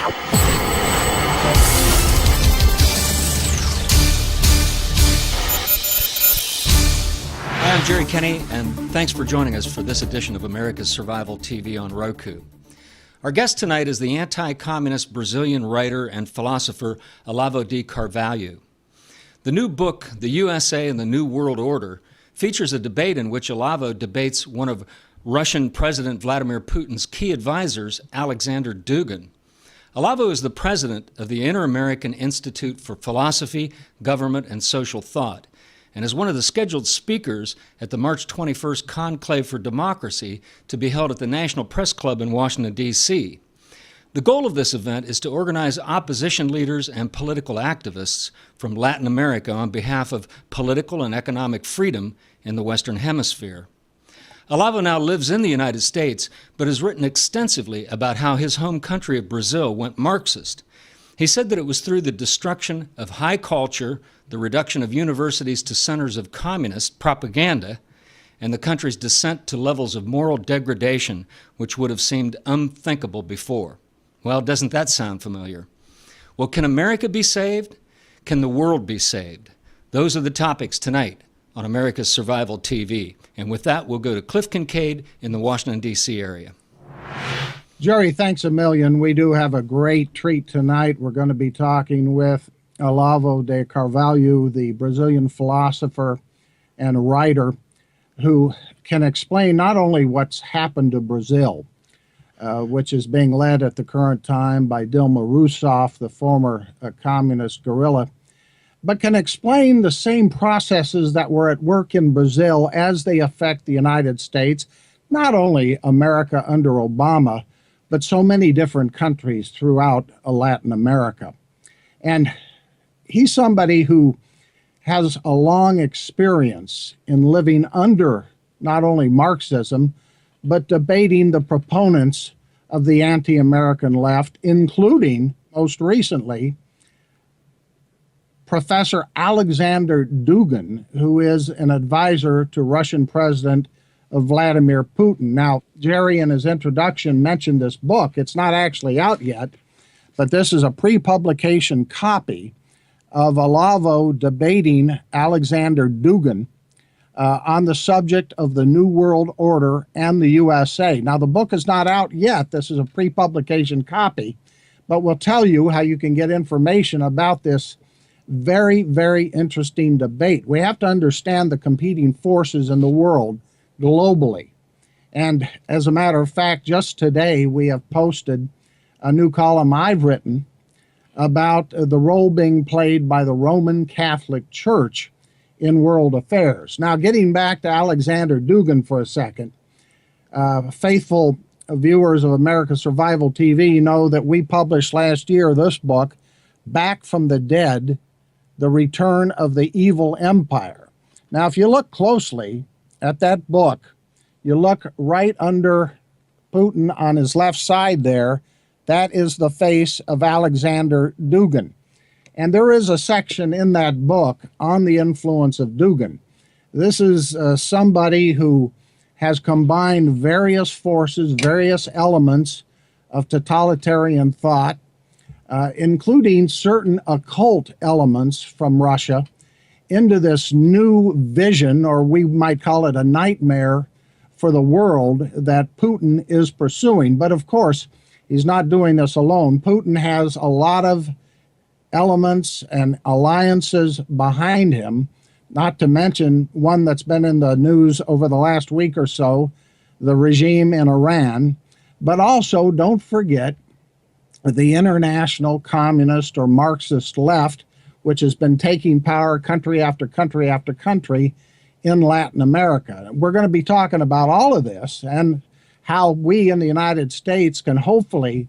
I'm Jerry Kenny, and thanks for joining us for this edition of America's Survival TV on Roku. Our guest tonight is the anti-communist Brazilian writer and philosopher Olavo de Carvalho. The new book, The USA and the New World Order, features a debate in which Olavo debates one of Russian President Vladimir Putin's key advisors, Alexander Dugin. Olavo is the president of the Inter-American Institute for Philosophy, Government, and Social Thought, and is one of the scheduled speakers at the March 21st Conclave for Democracy to be held at the National Press Club in Washington, D.C. The goal of this event is to organize opposition leaders and political activists from Latin America on behalf of political and economic freedom in the Western Hemisphere. Olavo now lives in the United States, but has written extensively about how his home country of Brazil went Marxist. He said that it was through the destruction of high culture, the reduction of universities to centers of communist propaganda, and the country's descent to levels of moral degradation which would have seemed unthinkable before. Well, doesn't that sound familiar? Well, can America be saved? Can the world be saved? Those are the topics tonight on America's Survival TV. And with that, we'll go to Cliff Kincaid in the Washington, D.C. area. Jerry, thanks a million. We do have a great treat tonight. We're going to be talking with Olavo de Carvalho, the Brazilian philosopher and writer, who can explain not only what's happened to Brazil, which is being led at the current time by Dilma Rousseff, the former communist guerrilla, but can explain the same processes that were at work in Brazil as they affect the United States, not only America under Obama, but so many different countries throughout Latin America. And he's somebody who has a long experience in living under not only Marxism, but debating the proponents of the anti-American left, including, most recently, Professor Alexander Dugin, who is an advisor to Russian President Vladimir Putin. Now, Jerry, in his introduction, mentioned this book. It's not actually out yet, but this is a pre-publication copy of Olavo debating Alexander Dugin on the subject of the New World Order and the USA. Now, the book is not out yet. This is a pre-publication copy, but we'll tell you how you can get information about this very, very interesting debate. We have to understand the competing forces in the world globally. And as a matter of fact, just today we have posted a new column I've written about the role being played by the Roman Catholic Church in world affairs. Now, getting back to Alexander Dugin for a second, faithful viewers of America's Survival TV know that we published last year this book, Back from the Dead, The Return of the Evil Empire. Now, if you look closely at that book, you look right under Putin on his left side there, that is the face of Alexander Dugin. And there is a section in that book on the influence of Dugin. This is somebody who has combined various forces, various elements of totalitarian thought, including certain occult elements from Russia, into this new vision, or we might call it a nightmare for the world that Putin is pursuing. But of course, he's not doing this alone. Putin has a lot of elements and alliances behind him, not to mention one that's been in the news over the last week or so, the regime in Iran. But also, don't forget the international communist or Marxist left, which has been taking power country after country after country in Latin America. We're going to be talking about all of this and how we in the United States can hopefully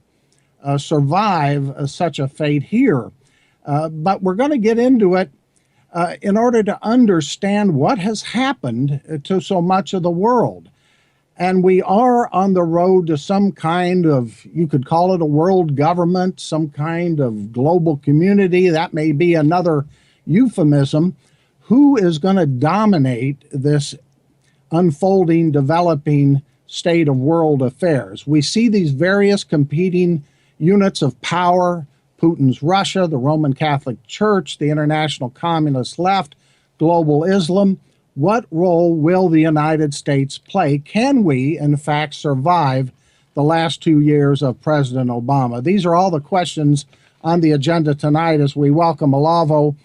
survive such a fate here. But we're going to get into it in order to understand what has happened to so much of the world. And we are on the road to some kind of, you could call it a world government, some kind of global community. That may be another euphemism. Who is going to dominate this unfolding, developing state of world affairs? We see these various competing units of power, Putin's Russia, the Roman Catholic Church, the international communist left, global Islam. What role will the United States play? Can we, in fact, survive the last 2 years of President Obama? These are all the questions on the agenda tonight as we welcome Olavo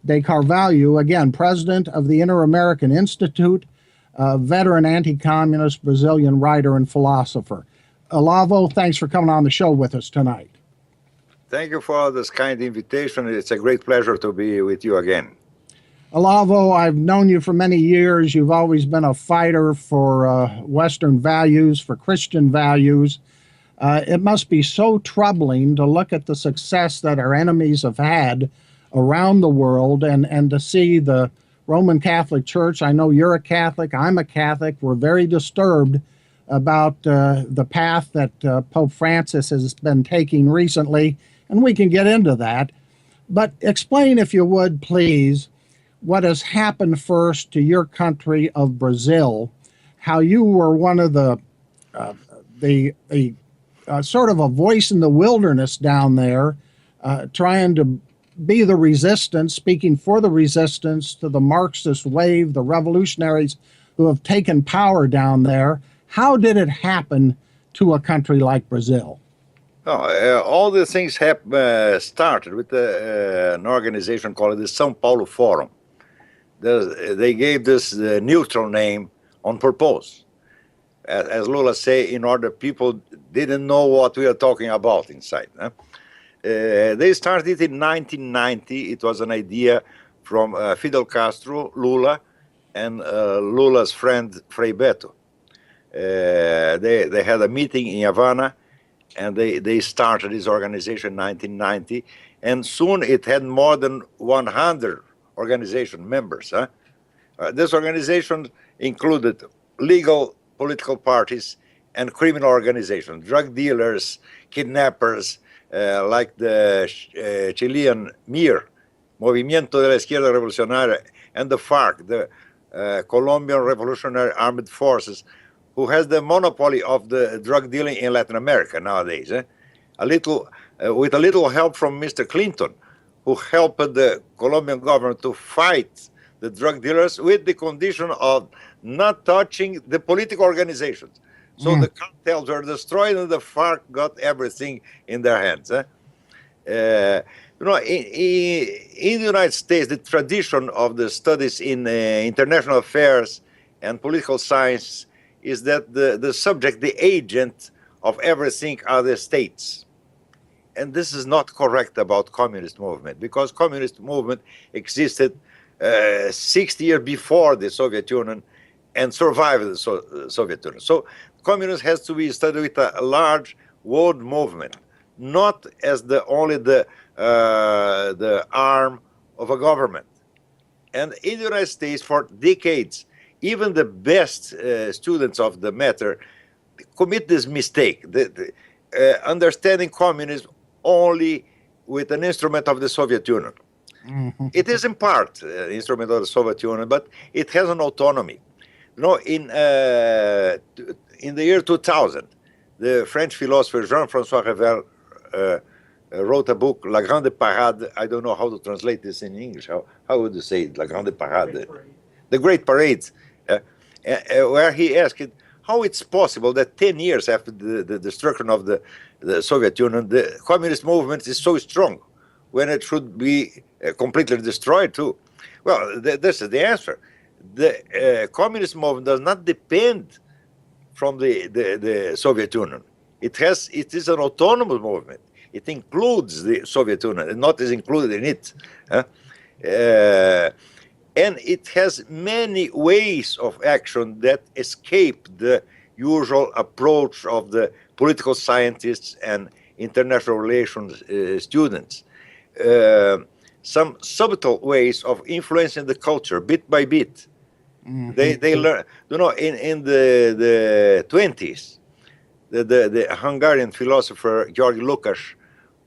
de Carvalho, again, president of the Inter-American Institute, veteran anti-communist Brazilian writer and philosopher. Olavo, thanks for coming on the show with us tonight. Thank you for this kind invitation. It's a great pleasure to be with you again. Olavo, I've known you for many years. You've always been a fighter for Western values, for Christian values. It must be so troubling to look at the success that our enemies have had around the world and to see the Roman Catholic Church. I know you're a Catholic, I'm a Catholic. We're very disturbed about the path that Pope Francis has been taking recently, and we can get into that. But explain, if you would, please, what has happened first to your country of Brazil, how you were one of the sort of a voice in the wilderness down there, trying to be the resistance, speaking for the resistance to the Marxist wave, the revolutionaries who have taken power down there. How did it happen to a country like Brazil? Oh, all the things started with an organization called the São Paulo Forum. They gave this neutral name on purpose. As Lula say, in order people didn't know what we are talking about inside. They started in 1990. It was an idea from Fidel Castro, Lula, and Lula's friend Frei Beto. They had a meeting in Havana, and they started this organization in 1990, and soon it had more than 100 organization members. This organization included legal political parties and criminal organizations, drug dealers, kidnappers, like the Chilean MIR, Movimiento de la Izquierda Revolucionaria, and the FARC, the Colombian Revolutionary Armed Forces, who has the monopoly of the drug dealing in Latin America nowadays. With a little help from Mr. Clinton, who helped the Colombian government to fight the drug dealers with the condition of not touching the political organizations. So the cartels were destroyed and the FARC got everything in their hands. In the United States, the tradition of the studies in international affairs and political science is that the subject, the agent of everything are the states. And this is not correct about communist movement, because communist movement existed 60 years before the Soviet Union and survived the Soviet Union. So communism has to be studied with a large world movement, not as only the arm of a government. And in the United States, for decades, even the best students of the matter commit this mistake, understanding communism only with an instrument of the Soviet Union. It is in part an instrument of the Soviet Union, but it has an autonomy. In the year 2000, the French philosopher Jean-François Revel wrote a book, La Grande Parade. I don't know how to translate this in English. How would you say it? La Grande Parade. The Great Parade, where he asked how it's possible that 10 years after the destruction of the Soviet Union, the communist movement is so strong when it should be completely destroyed too. Well, this is the answer. The communist movement does not depend from the Soviet Union. It is an autonomous movement. It includes the Soviet Union, and not is included in it. And it has many ways of action that escape the usual approach of the political scientists and international relations students. Some subtle ways of influencing the culture bit by bit. They learn, in the 20s, the Hungarian philosopher George Lukács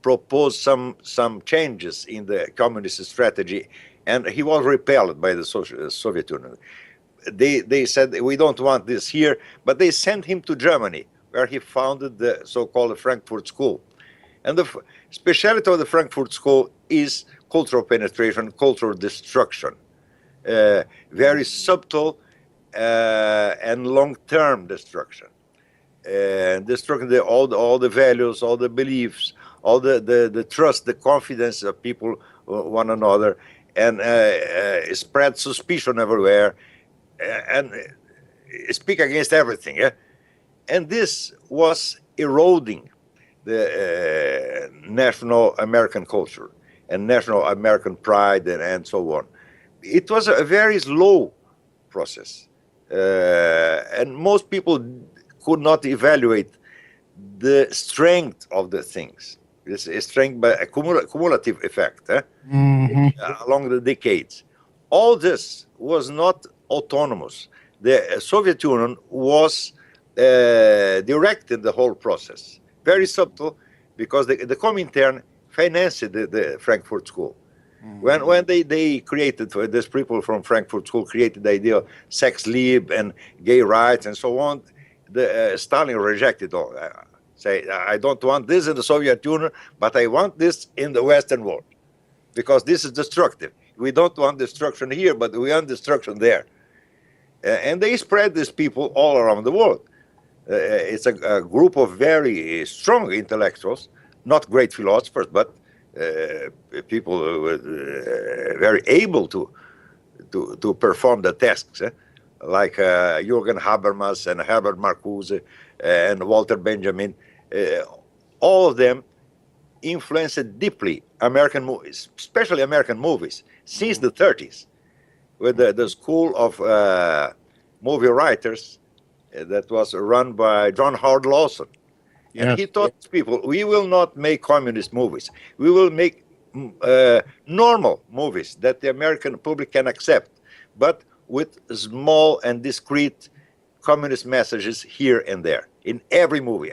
proposed some changes in the communist strategy, and he was repelled by the Soviet Union. They said, we don't want this here, but they sent him to Germany, where he founded the so-called Frankfurt School. And the speciality of the Frankfurt School is cultural penetration, cultural destruction, very subtle and long-term destruction, destructing all the values, all the beliefs, all the trust, the confidence of people one another, and spread suspicion everywhere, and speak against everything. Yeah? And this was eroding the national American culture and national American pride and so on. It was a very slow process, and most people could not evaluate the strength of the things. This is strength by a cumulative effect along the decades. All this was not autonomous. The Soviet Union was directing the whole process. Very subtle, because the Comintern financed the Frankfurt School. When they created, these people from Frankfurt School created the idea of sex liebe and gay rights and so on, Stalin rejected all. Say, I don't want this in the Soviet Union, but I want this in the Western world, because this is destructive. We don't want destruction here, but we want destruction there. And they spread these people all around the world. It's a group of very strong intellectuals, not great philosophers, but people very able to perform the tasks, like Jürgen Habermas and Herbert Marcuse and Walter Benjamin. All of them influenced deeply American movies, especially American movies, since the 30s, with the school of movie writers that was run by John Howard Lawson. And Yes. he taught people, we will not make communist movies. We will make normal movies that the American public can accept, but with small and discreet communist messages here and there, in every movie.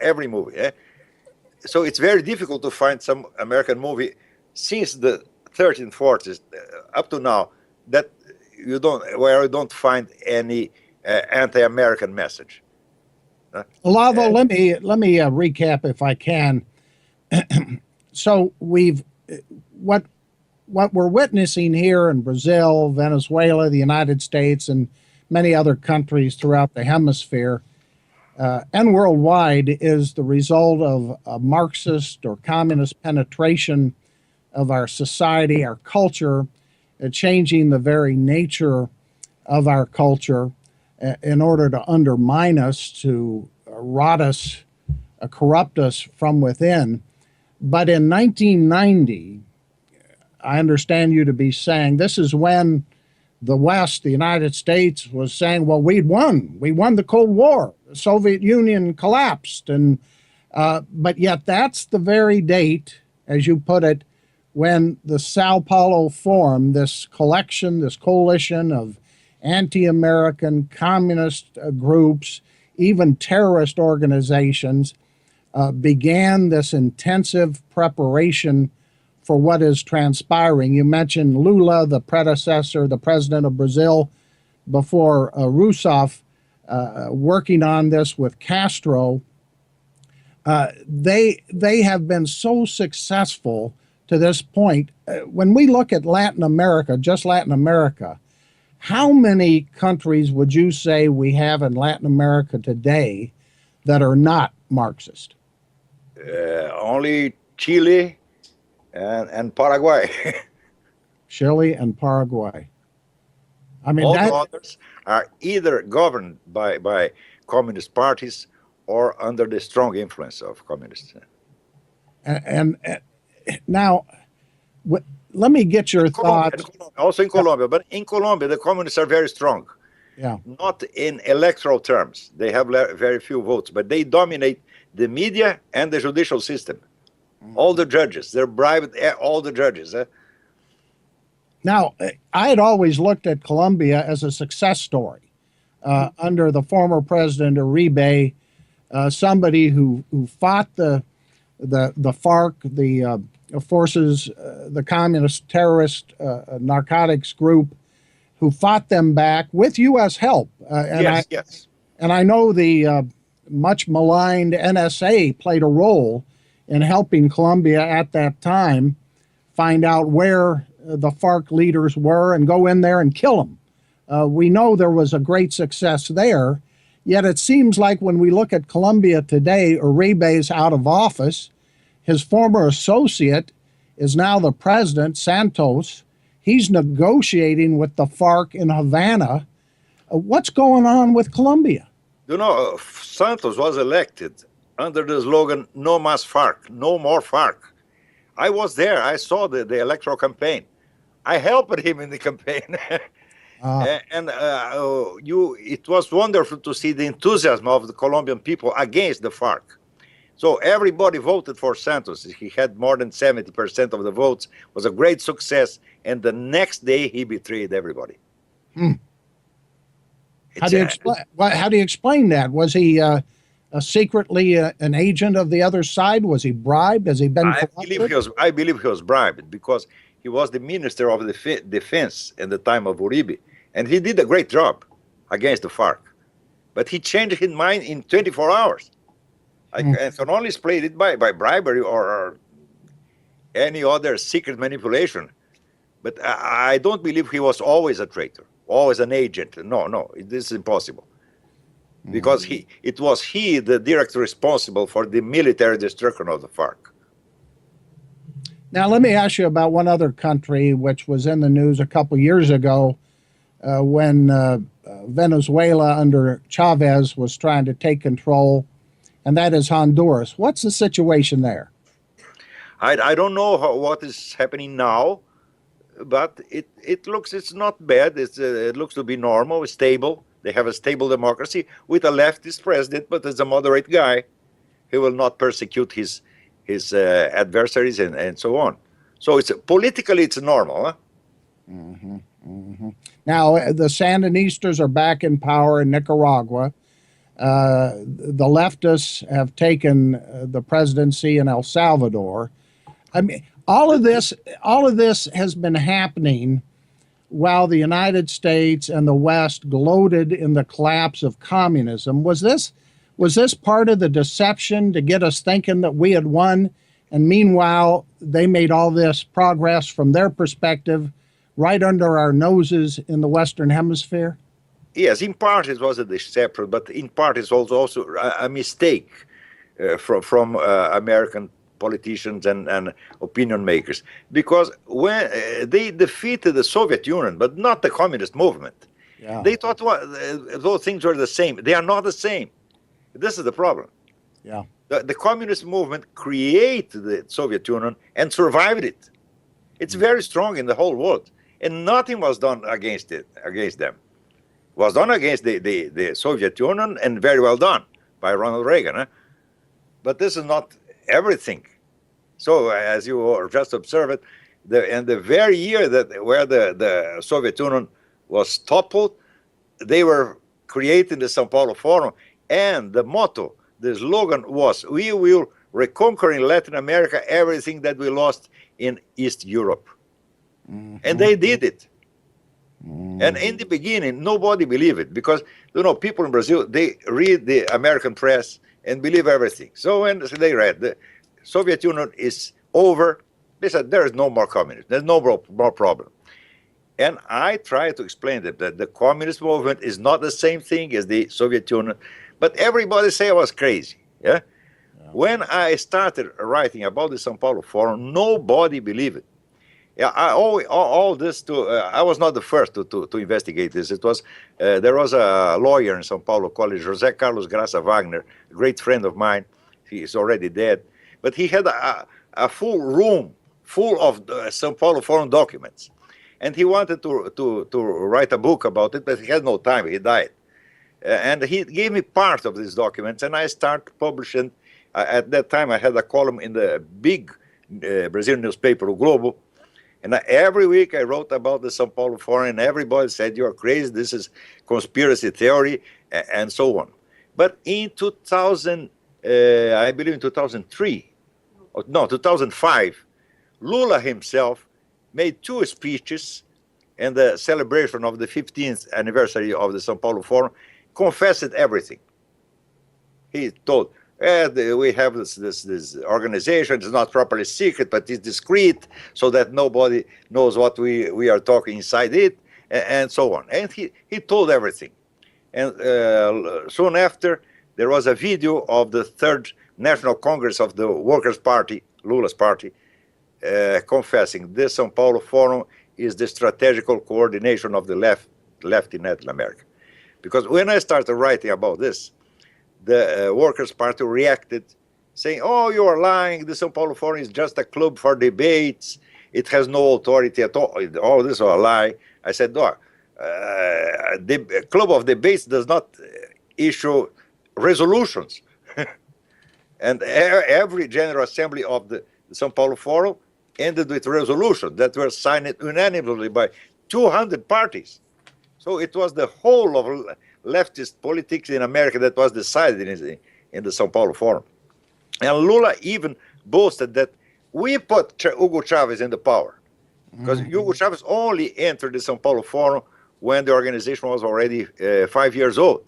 So it's very difficult to find some American movie since the 30s, 40s up to now that you don't find any anti-American message. Olavo, let me recap if I can. So what we're witnessing here in Brazil, Venezuela, the United States, and many other countries throughout the hemisphere and worldwide is the result of a Marxist or communist penetration of our society, our culture, changing the very nature of our culture in order to undermine us, to rot us, corrupt us from within. But in 1990, I understand you to be saying this is when the West, the United States, was saying, well, we won the Cold War. The Soviet Union collapsed. But yet that's the very date, as you put it, when the Sao Paulo Forum, this collection, this coalition of anti-American communist groups, even terrorist organizations, began this intensive preparation for what is transpiring. You mentioned Lula, the predecessor, the president of Brazil, before Rousseff, working on this with Castro. They have been so successful to this point. When we look at Latin America, just Latin America, how many countries would you say we have in Latin America today that are not Marxist? Only Chile and Paraguay. Chile and Paraguay. I mean, all the others are either governed by communist parties or under the strong influence of communists. And now, let me get your thoughts. Also in Colombia, but in Colombia, the communists are very strong. Yeah. Not in electoral terms. They have very few votes, but they dominate the media and the judicial system. All the judges, they're bribed, all the judges. Now, I had always looked at Colombia as a success story under the former president Uribe, somebody who fought the FARC, the forces, the communist terrorist narcotics group, who fought them back with U.S. help. Yes. And I know the much maligned NSA played a role in helping Colombia at that time find out where the FARC leaders were and go in there and kill them. We know there was a great success there, yet it seems like when we look at Colombia today, Uribe's out of office. His former associate is now the president, Santos. He's negotiating with the FARC in Havana. What's going on with Colombia? You know, Santos was elected under the slogan, no más FARC, no more FARC. I was there. I saw the electoral campaign. I helped him in the campaign. It was wonderful to see the enthusiasm of the Colombian people against the FARC. So everybody voted for Santos. He had more than 70% of the votes. It was a great success. And the next day, he betrayed everybody. How do you explain that? Was he secretly an agent of the other side? Was he bribed? Has he been corrupted? I believe he was bribed because he was the minister of the defense in the time of Uribe. And he did a great job against the FARC. But he changed his mind in 24 hours. And can only explain it by bribery or any other secret manipulation. But I don't believe he was always a traitor, always an agent. No, this is impossible. Because it was he, the direct responsible for the military destruction of the FARC. Now, let me ask you about one other country which was in the news a couple years ago when Venezuela under Chavez was trying to take control, and that is Honduras. What's the situation there? I don't know what is happening now, but it's not bad. It looks to be normal, stable. They have a stable democracy with a leftist president, but as a moderate guy. He will not persecute his adversaries and so on. So politically it's normal. Huh? Now, the Sandinistas are back in power in Nicaragua. The leftists have taken the presidency in El Salvador. I mean, all of this has been happening while the United States and the West gloated in the collapse of communism. Was this part of the deception to get us thinking that we had won? And meanwhile, they made all this progress from their perspective right under our noses in the Western Hemisphere? Yes, in part it was a deception, but in part it's also a mistake from American politicians and opinion makers, because when they defeated the Soviet Union, but not the communist movement, they thought those things were the same. They are not the same. This is the problem. The communist movement created the Soviet Union and survived it. It's very strong in the whole world, and nothing was done against them. It was done against the Soviet Union, and very well done by Ronald Reagan. Huh? But this is not everything. So, as you just observed, in the very year where the Soviet Union was toppled, they were creating the São Paulo Forum, and the motto, the slogan was, "We will reconquer in Latin America everything that we lost in East Europe." And they did it. And in the beginning, nobody believed it, because people in Brazil, they read the American press and believe everything. So when they read the Soviet Union is over, they said there is no more communism, there's no more problem. And I try to explain that the communist movement is not the same thing as the Soviet Union, but everybody say I was crazy. When I started writing about the São Paulo Forum, nobody believed it. I was not the first to investigate this. It was there was a lawyer in São Paulo called José Carlos Graça Wagner, a great friend of mine. He is already dead, but he had a full room full of São Paulo Forum documents, and he wanted to write a book about it, but he had no time. He died, and he gave me part of these documents, and I started publishing. At that time, I had a column in the big Brazilian newspaper, O Globo. And every week I wrote about the São Paulo Forum, and everybody said, "You're crazy, this is conspiracy theory," and so on. But in 2000, I believe in 2005, Lula himself made 2 speeches in the celebration of the 15th anniversary of the São Paulo Forum, confessed everything. He told, We have this organization. It's not properly secret, but it's discreet, so that nobody knows what we are talking inside it, and so on. And he told everything. And soon after, there was a video of the Third National Congress of the Workers' Party, Lula's party, confessing this São Paulo Forum is the strategical coordination of the left in Latin America. Because when I started writing about this, the Workers' Party reacted, saying, "Oh, you are lying. The São Paulo Forum is just a club for debates. It has no authority at all. All this is a lie." I said, "No, the club of debates does not issue resolutions." And every General Assembly of the São Paulo Forum ended with resolutions that were signed unanimously by 200 parties. So it was the whole of leftist politics in America that was decided in the São Paulo Forum. And Lula even boasted that we put Hugo Chavez in the power, because Hugo Chavez only entered the São Paulo Forum when the organization was already 5 years old.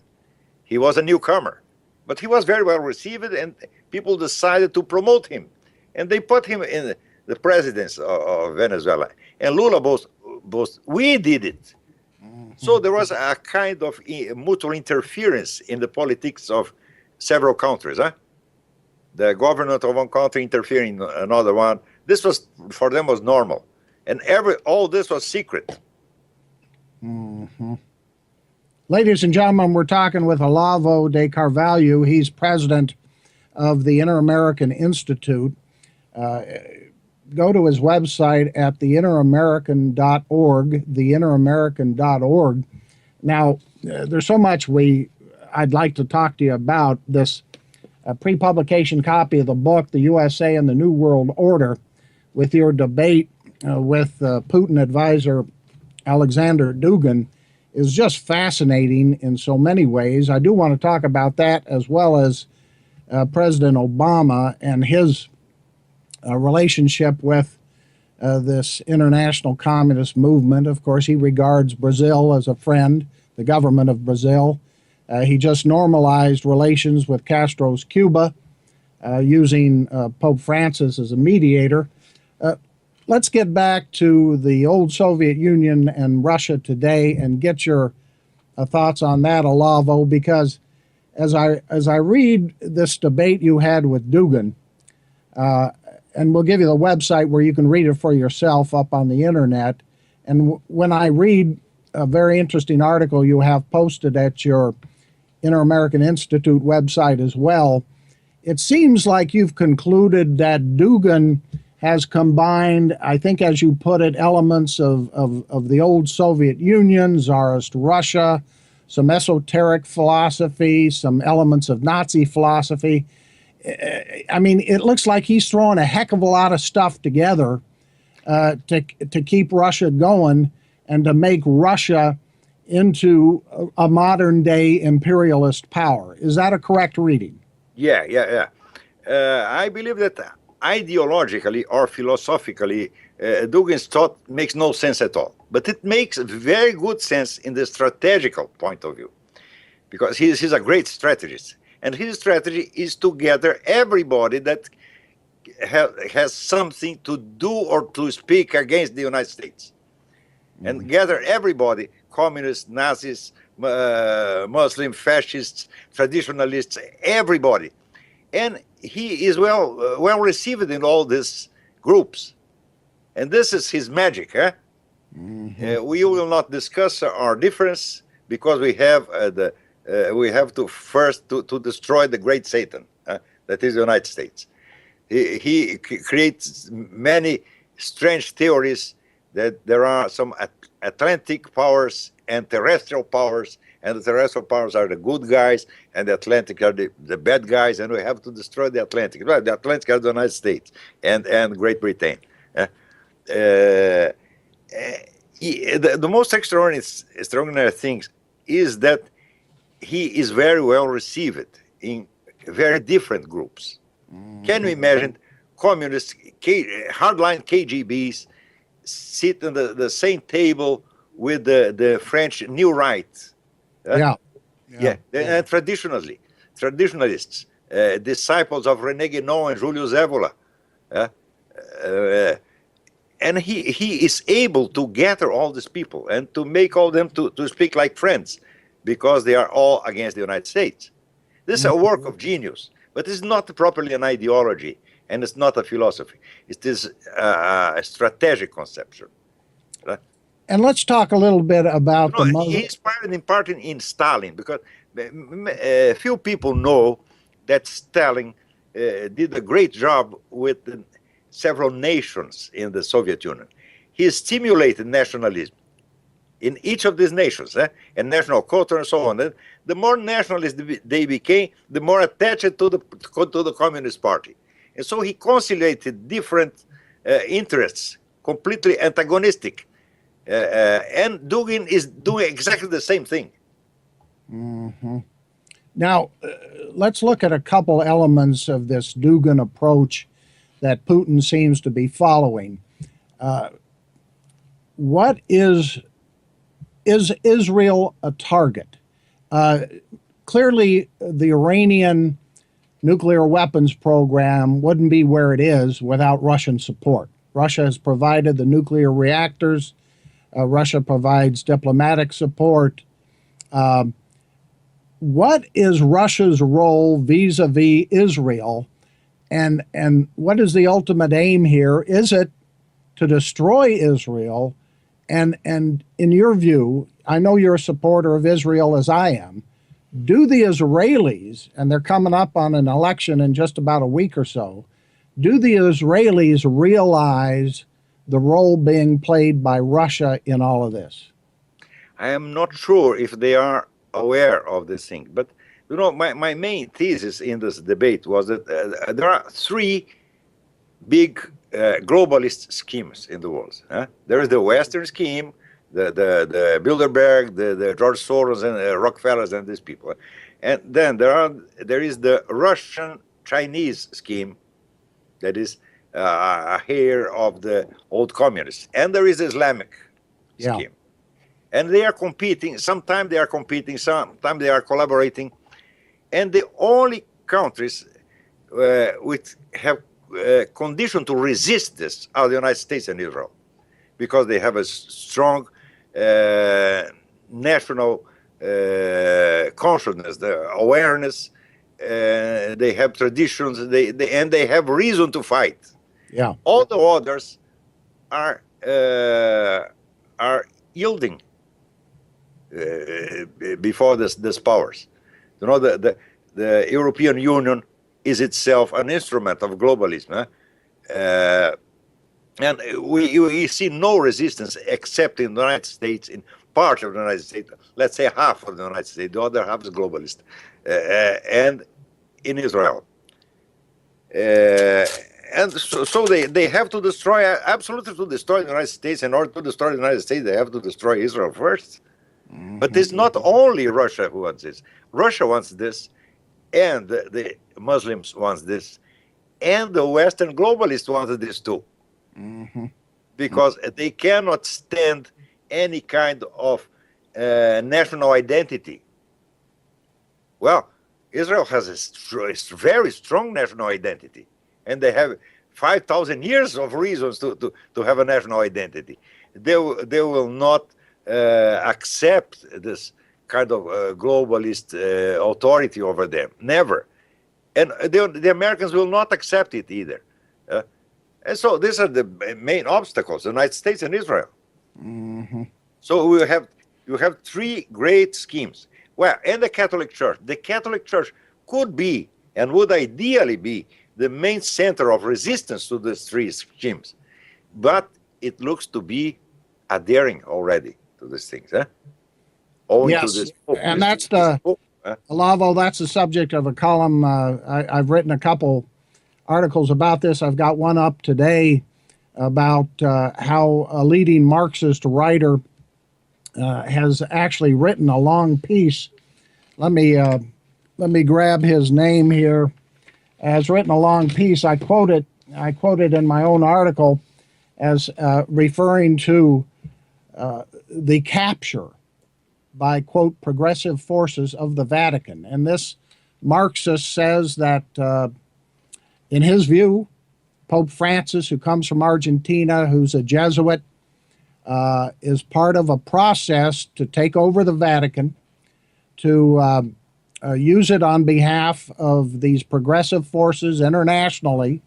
He was a newcomer, but he was very well received, and people decided to promote him. And they put him in the presidency of Venezuela. And Lula boasted, we did it. So there was a kind of mutual interference in the politics of several countries. The government of one country interfering in another one. This was, for them, was normal. And all this was secret. Ladies and gentlemen, we're talking with Olavo de Carvalho. He's president of the Inter-American Institute. Go to his website at theinteramerican.org, theinteramerican.org. Now, there's so much I'd like to talk to you about. This pre-publication copy of the book, The USA and the New World Order, with your debate with Putin advisor Alexander Dugin, is just fascinating in so many ways. I do want to talk about that, as well as President Obama and his relationship with this international communist movement. Of course, he regards Brazil as a friend, the government of Brazil. He just normalized relations with Castro's Cuba, using Pope Francis as a mediator. Let's get back to the old Soviet Union and Russia today and get your thoughts on that, Olavo, because as I read this debate you had with Dugin, and we'll give you the website where you can read it for yourself up on the internet. And when I read a very interesting article you have posted at your Inter-American Institute website as well, it seems like you've concluded that Dugin has combined, I think as you put it, elements of the old Soviet Union, Tsarist Russia, some esoteric philosophy, some elements of Nazi philosophy. I mean, it looks like he's throwing a heck of a lot of stuff together to keep Russia going and to make Russia into a modern-day imperialist power. Is that a correct reading? Yeah. I believe that ideologically or philosophically, Dugin's thought makes no sense at all. But it makes very good sense in the strategical point of view, because he's a great strategist. And his strategy is to gather everybody that has something to do or to speak against the United States. And gather everybody, communists, Nazis, Muslim, fascists, traditionalists, everybody. And he is well received in all these groups. And this is his magic. We will not discuss our difference, because we have we have to first to destroy the great Satan, that is the United States. He creates many strange theories that there are some Atlantic powers and terrestrial powers, and the terrestrial powers are the good guys, and the Atlantic are the bad guys, and we have to destroy the Atlantic. Well, the Atlantic are the United States and Great Britain. The most extraordinary thing is that he is very well received in very different groups. Can you imagine communists, hardline KGBs, sit on the same table with the French New Right? And traditionalists, disciples of René Guénon and Julius Evola. And he is able to gather all these people and to make all them to speak like friends, because they are all against the United States. This is a work of genius, but it's not properly an ideology, and it's not a philosophy. It is a strategic conception. And let's talk a little bit about the Muslim. He inspired in part in Stalin, because few people know that Stalin did a great job with several nations in the Soviet Union. He stimulated nationalism in each of these nations, and national culture and so on. The more nationalist they became, the more attached to the Communist Party. And so he conciliated different interests, completely antagonistic. And Dugin is doing exactly the same thing. Mm-hmm. Now, let's look at a couple elements of this Dugin approach that Putin seems to be following. What is Israel a target? Clearly, the Iranian nuclear weapons program wouldn't be where it is without Russian support. Russia has provided the nuclear reactors. Russia provides diplomatic support. What is Russia's role vis-a-vis Israel, and what is the ultimate aim here? Is it to destroy Israel? And in your view, I know you're a supporter of Israel as I am, do the Israelis, and they're coming up on an election in just about a week or so, do the Israelis realize the role being played by Russia in all of this? I am not sure if they are aware of this thing, but you know, my main thesis in this debate was that there are three big globalist schemes in the world. There is the Western scheme, the Bilderberg, the George Soros and Rockefellers and these people, and then there is the Russian-Chinese scheme, that is a heir of the old communists, and there is the Islamic scheme, and they are competing. Sometimes they are competing, sometimes they are collaborating, and the only countries which have condition to resist this are the United States and Israel, because they have a strong national consciousness, the awareness, they have traditions, and they have reason to fight. Yeah. All the others are yielding before this powers. You know, the European Union is itself an instrument of globalism, and we see no resistance except in the United States, in part of the United States, let's say half of the United States, the other half is globalist, and in Israel. And so they have to destroy, absolutely to destroy the United States. In order to destroy the United States, they have to destroy Israel first. Mm-hmm. But it's not only Russia who wants this. Russia wants this, and the Muslims want this, and the Western globalists want this too. Mm-hmm. Because they cannot stand any kind of national identity. Well, Israel has a very strong national identity, and they have 5,000 years of reasons to have a national identity. They will not accept this kind of globalist authority over them, never. And the Americans will not accept it either. And so these are the main obstacles, the United States and Israel. Mm-hmm. So you have three great schemes. Well, and the Catholic Church. The Catholic Church could be and would ideally be the main center of resistance to these three schemes. But it looks to be adhering already to these things. Yes, to this and that's Olavo, that's the subject of a column. I've written a couple articles about this. I've got one up today about how a leading Marxist writer has actually written a long piece. Let me grab his name here. Has written a long piece. I quote it in my own article as referring to the capture by, quote, progressive forces of the Vatican. And this Marxist says that, in his view, Pope Francis, who comes from Argentina, who's a Jesuit, is part of a process to take over the Vatican, to use it on behalf of these progressive forces internationally.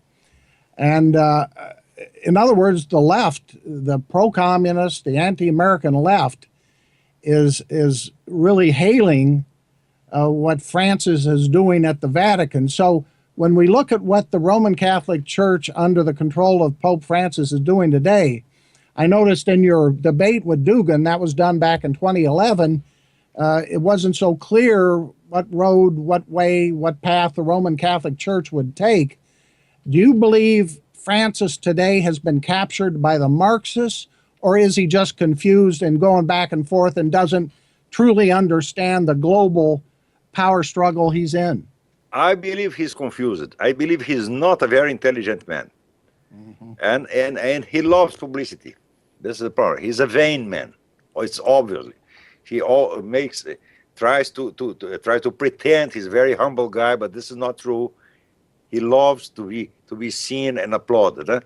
And in other words, the left, the pro-communist, the anti-American left, is really hailing what Francis is doing at the Vatican. So when we look at what the Roman Catholic Church under the control of Pope Francis is doing today, I noticed in your debate with Dugin, that was done back in 2011, it wasn't so clear what road, what way, what path the Roman Catholic Church would take. Do you believe Francis today has been captured by the Marxists, or is he just confused and going back and forth and doesn't truly understand the global power struggle he's in? I believe he's confused. I believe he's not a very intelligent man. And he loves publicity. This is the problem. He's a vain man. It's obviously. He tries to pretend he's a very humble guy, but this is not true. He loves to be seen and applauded.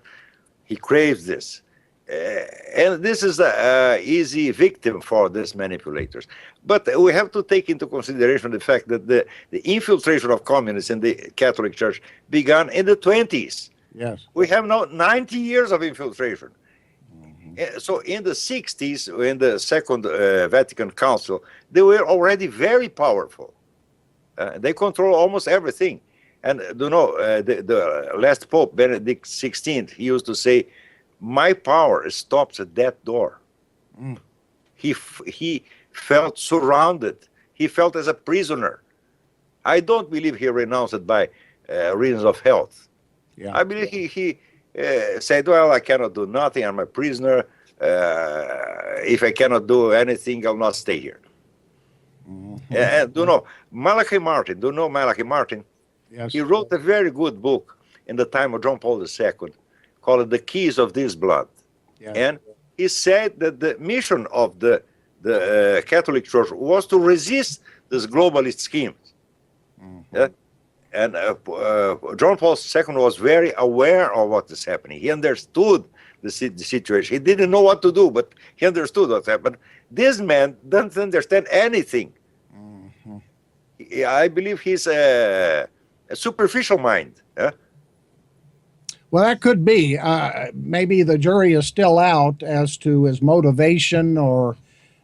He craves this. And this is an easy victim for these manipulators. But we have to take into consideration the fact that the infiltration of communists in the Catholic Church began in the 20s. Yes. We have now 90 years of infiltration. So in the 60s, in the Second Vatican Council, they were already very powerful. They control almost everything. And the last Pope, Benedict XVI, he used to say, "My power stops at that door." He felt surrounded. He felt as a prisoner. I don't believe he renounced it by reasons of health. Yeah. I believe he said, "Well, I cannot do nothing. I'm a prisoner. If I cannot do anything, I'll not stay here." And Malachi Martin, do you know Malachi Martin? Yes. He wrote a very good book in the time of John Paul II called The Keys of This Blood. Yes. And he said that the mission of the Catholic Church was to resist this globalist schemes. And John Paul II was very aware of what is happening. He understood the situation. He didn't know what to do, but he understood what happened. This man doesn't understand anything. I believe he's a superficial mind. Well, that could be. Maybe the jury is still out as to his motivation or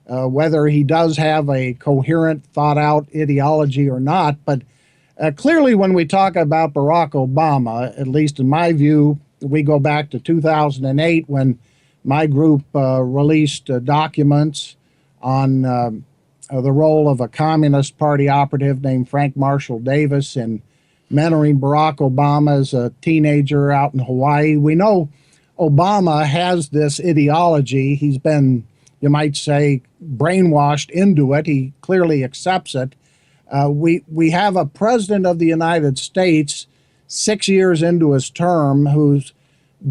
whether he does have a coherent, thought-out ideology or not. But clearly, when we talk about Barack Obama, at least in my view, we go back to 2008 when my group released documents on the role of a Communist Party operative named Frank Marshall Davis in mentoring Barack Obama as a teenager out in Hawaii. We know Obama has this ideology. He's been, you might say, brainwashed into it. He clearly accepts it. We have a president of the United States 6 years into his term who's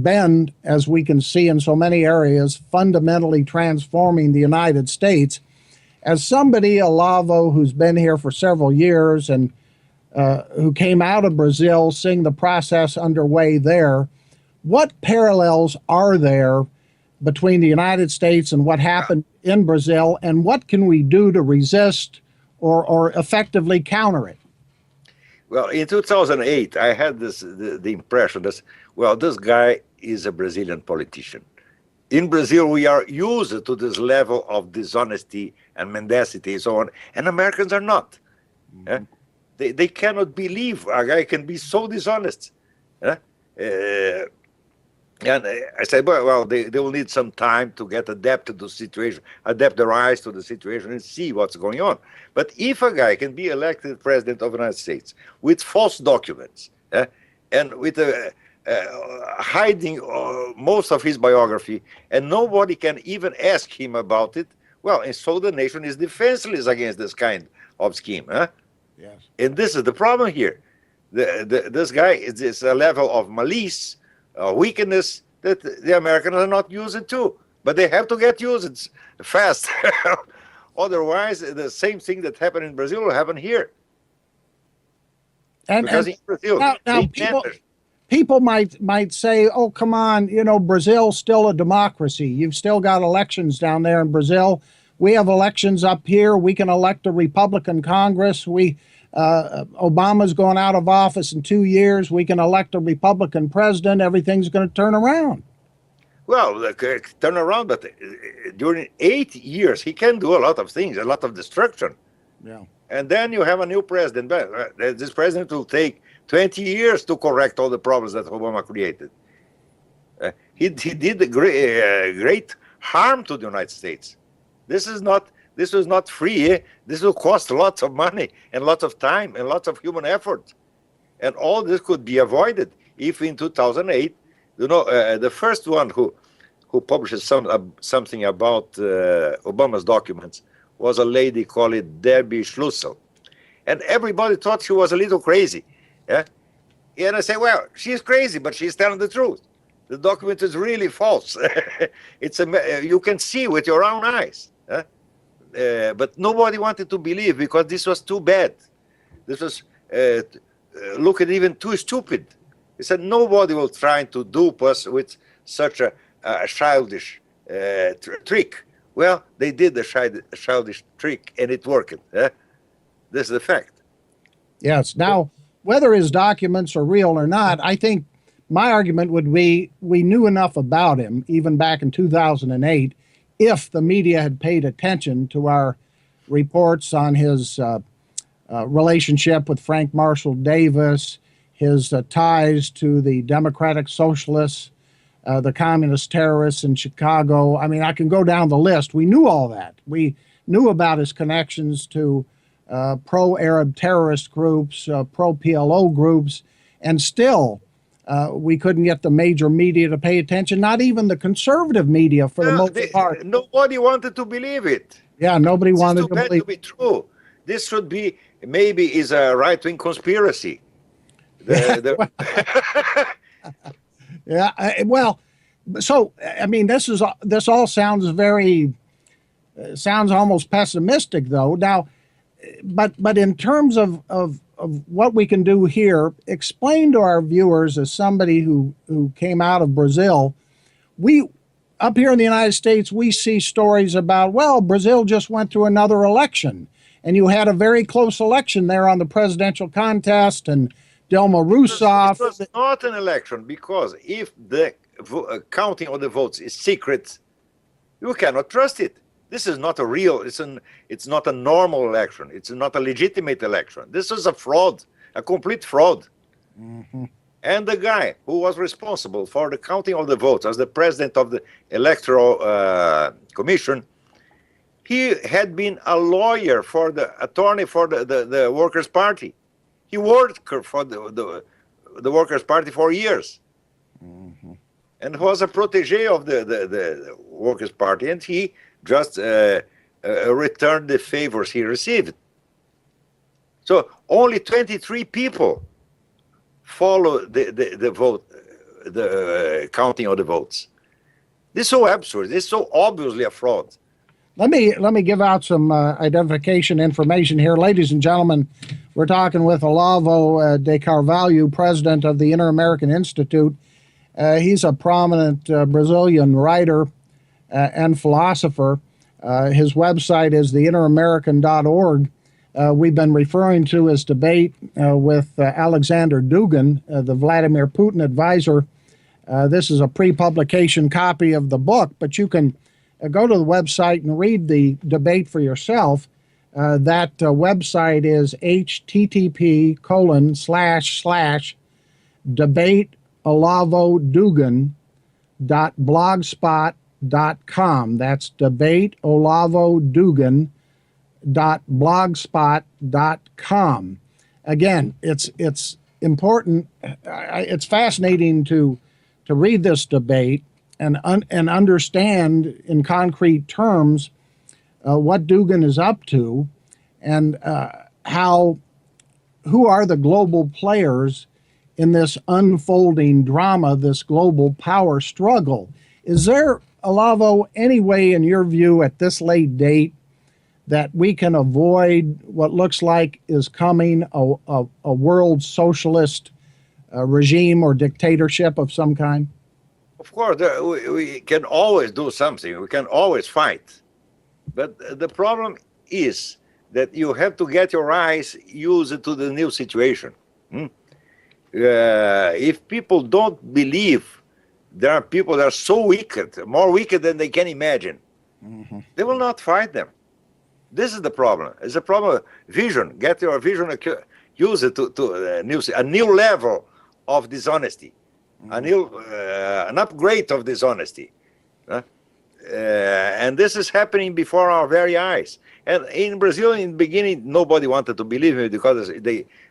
been, as we can see in so many areas, fundamentally transforming the United States. As somebody, Olavo, who's been here for several years and who came out of Brazil, seeing the process underway there, what parallels are there between the United States and what happened in Brazil, and what can we do to resist or effectively counter it? Well, in 2008, I had the impression that, well, this guy is a Brazilian politician. In Brazil, we are used to this level of dishonesty and mendacity and so on, and Americans are not. They cannot believe a guy can be so dishonest. And I said, well, they will need some time to get adapted to the situation, adapt their eyes to the situation and see what's going on. But if a guy can be elected president of the United States with false documents and with hiding most of his biography, and nobody can even ask him about it, well, and so the nation is defenseless against this kind of scheme. Yes. And this is the problem here. This guy is a level of malice, weakness that the Americans are not used to, but they have to get used fast. Otherwise, the same thing that happened in Brazil will happen here. Because in Brazil, now people might say, "Oh, come on, Brazil's still a democracy. You've still got elections down there in Brazil. We have elections up here. We can elect a Republican Congress. Obama's going out of office in 2 years. We can elect a Republican president. Everything's going to turn around." Well, turn around, but during 8 years, he can do a lot of things, a lot of destruction. Yeah. And then you have a new president. This president will take 20 years to correct all the problems that Obama created. He did great harm to the United States. This was not free. This will cost lots of money and lots of time and lots of human effort. And all this could be avoided if in 2008, the first one who published something about Obama's documents was a lady called Debbie Schlussel. And everybody thought she was a little crazy. Yeah? And I say, well, she's crazy, but she's telling the truth. The document is really false. You can see with your own eyes. But nobody wanted to believe because this was too bad. This was looking even too stupid. He said nobody will try to dupe us with such a childish trick. Well, they did the childish trick and it worked. This is the fact. Yes. Now, whether his documents are real or not, I think my argument would be we knew enough about him, even back in 2008, if the media had paid attention to our reports on his relationship with Frank Marshall Davis, his ties to the Democratic Socialists, the communist terrorists in Chicago. I mean, I can go down the list. We knew all that. We knew about his connections to pro-Arab terrorist groups, pro-PLO groups, and still we couldn't get the major media to pay attention, not even the conservative media for the most part. Nobody wanted to believe it. Yeah, nobody wanted to believe it. This is too bad to be true. This should be, maybe is a right-wing conspiracy. Yeah, well, so, I mean, this all sounds sounds almost pessimistic, though. Now, but in terms of what we can do here, explain to our viewers, as somebody who came out of Brazil, up here in the United States, we see stories about, well, Brazil just went through another election, and you had a very close election there on the presidential contest, and Dilma Rousseff. It was not an election, because if the counting of the votes is secret, you cannot trust it. This is not a real, it's not a normal election. It's not a legitimate election. This is a fraud, a complete fraud. Mm-hmm. And the guy who was responsible for the counting of the votes as the president of the Electoral Commission, he had been a lawyer for the attorney for the Workers' Party. He worked for the Workers' Party for years. Mm-hmm. And was a protege of the Workers' Party, and he just returned the favors he received. So only 23 people follow the vote, the counting of the votes. This is so absurd. This is so obviously a fraud. Let me give out some identification information here. Ladies and gentlemen, we're talking with Olavo de Carvalho, president of the Inter-American Institute. He's a prominent Brazilian writer and philosopher. His website is theinteramerican.org. We've been referring to his debate with Alexander Dugin, the Vladimir Putin advisor. This is a pre-publication copy of the book, but you can go to the website and read the debate for yourself. That website is http://debateolavodugin.blogspot.com. That's debateolavodugin.blogspot.com. Again, it's important. It's fascinating to read this debate and understand in concrete terms what Dugin is up to, and who are the global players in this unfolding drama, this global power struggle. Is there, Olavo, any way in your view at this late date that we can avoid what looks like is coming, a world socialist regime or dictatorship of some kind? Of course, we can always do something. We can always fight. But the problem is that you have to get your eyes used to the new situation. If people don't believe, there are people that are so wicked, more wicked than they can imagine, they will not fight them. This is the problem. It's a problem of vision. Get your vision, use it to a new level of dishonesty, an upgrade of dishonesty. And this is happening before our very eyes. And in Brazil, in the beginning, nobody wanted to believe me because